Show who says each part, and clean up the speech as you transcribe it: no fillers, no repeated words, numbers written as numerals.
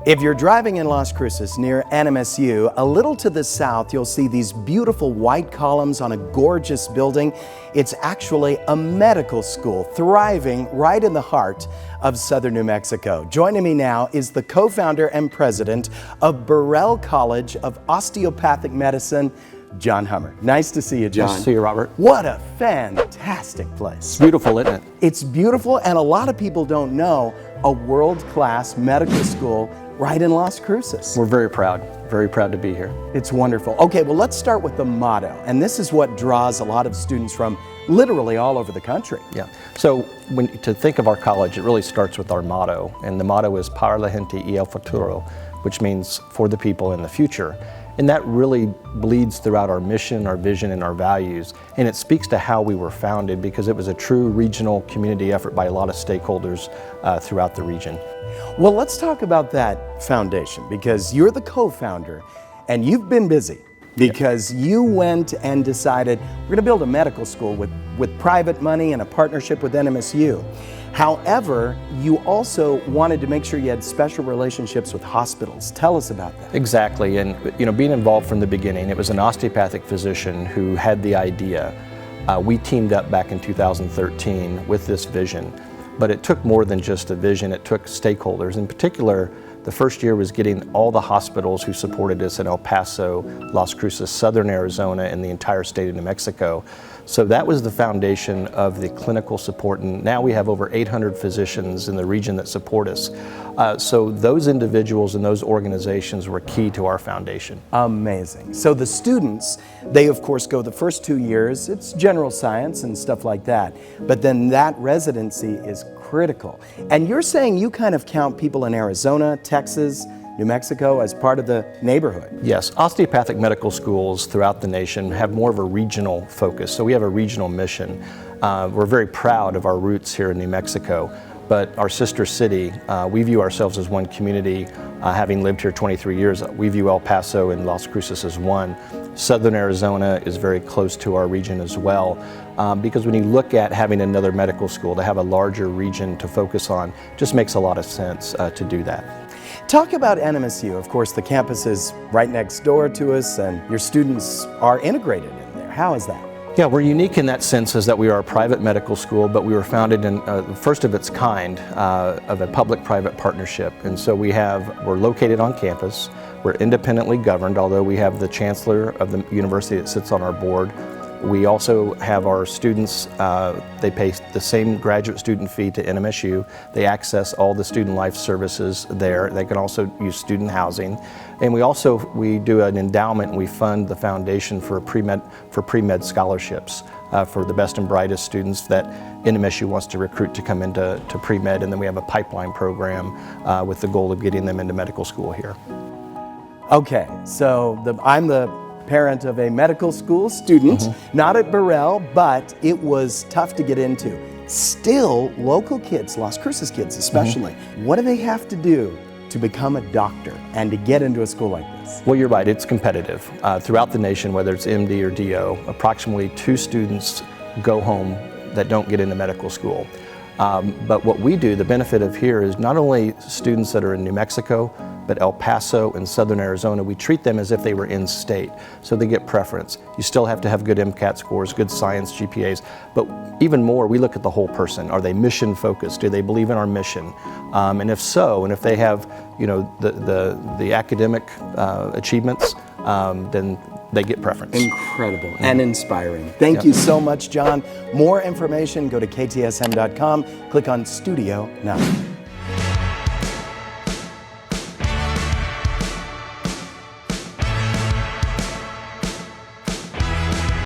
Speaker 1: If you're driving in Las Cruces near NMSU, a little to the south, you'll see these beautiful white columns on a gorgeous building. It's actually a medical school thriving right in the heart of southern New Mexico. Joining me now is the co-founder and president of Burrell College of Osteopathic Medicine, John Hummer. Nice to see you, John.
Speaker 2: Nice to see you, Robert.
Speaker 1: What a fantastic place.
Speaker 2: It's beautiful, isn't it?
Speaker 1: It's beautiful, and a lot of people don't know a world-class medical school right in Las Cruces.
Speaker 2: We're very proud to be here.
Speaker 1: It's wonderful. Okay, well, let's start with the motto, and this is what draws a lot of students from literally all over the country.
Speaker 2: Yeah. So to think of our college, it really starts with our motto, and the motto is Para la gente y el futuro, which means for the people in the future. And that really bleeds throughout our mission, our vision, and our values. And it speaks to how we were founded, because it was a true regional community effort by a lot of stakeholders throughout the region.
Speaker 1: Well, let's talk about that foundation, because you're the co-founder and you've been busy because you went and decided we're going to build a medical school with private money and a partnership with NMSU. However, you also wanted to make sure you had special relationships with hospitals. Tell us about that.
Speaker 2: Exactly, and being involved from the beginning, it was an osteopathic physician who had the idea. We teamed up back in 2013 with this vision, but it took more than just a vision, it took stakeholders. In particular, the first year was getting all the hospitals who supported us in El Paso, Las Cruces, southern Arizona, and the entire state of New Mexico. So that was the foundation of the clinical support, and now we have over 800 physicians in the region that support us. So those individuals and those organizations were key to our foundation.
Speaker 1: Amazing. So the students, they of course go the first 2 years, it's general science and stuff like that, but then that residency is critical. And you're saying you kind of count people in Arizona, Texas, New Mexico as part of the neighborhood.
Speaker 2: Yes, osteopathic medical schools throughout the nation have more of a regional focus, so we have a regional mission. We're very proud of our roots here in New Mexico, but our sister city, we view ourselves as one community. Having lived here 23 years, we view El Paso and Las Cruces as one. Southern Arizona is very close to our region as well, because when you look at having another medical school, to have a larger region to focus on, just makes a lot of sense to do that.
Speaker 1: Talk about NMSU. Of course, the campus is right next door to us, and your students are integrated in there. How is that?
Speaker 2: Yeah, we're unique in that sense, is that we are a private medical school, but we were founded in the first of its kind of a public-private partnership. And so we're located on campus. We're independently governed, although we have the chancellor of the university that sits on our board. We also have our students, they pay the same graduate student fee to NMSU. They access all the student life services there. They can also use student housing. And we do an endowment, and we fund the foundation for pre-med scholarships for the best and brightest students that NMSU wants to recruit to come into pre-med. And then we have a pipeline program with the goal of getting them into medical school here.
Speaker 1: Okay, so I'm the parent of a medical school student, not at Burrell, but it was tough to get into. Still, local kids, Las Cruces kids especially, what do they have to do to become a doctor and to get into a school like this?
Speaker 2: Well, you're right, it's competitive. Throughout the nation, whether it's MD or DO, approximately 2 students go home that don't get into medical school. But what we do, the benefit of here, is not only students that are in New Mexico, but El Paso and southern Arizona, we treat them as if they were in state, so they get preference. You still have to have good MCAT scores, good science GPAs, but even more, we look at the whole person. Are they mission focused? Do they believe in our mission? And if so, and if they have the academic achievements, then they get preference.
Speaker 1: Incredible and inspiring. Thank you so much, John. More information, go to ktsm.com, click on Studio Now.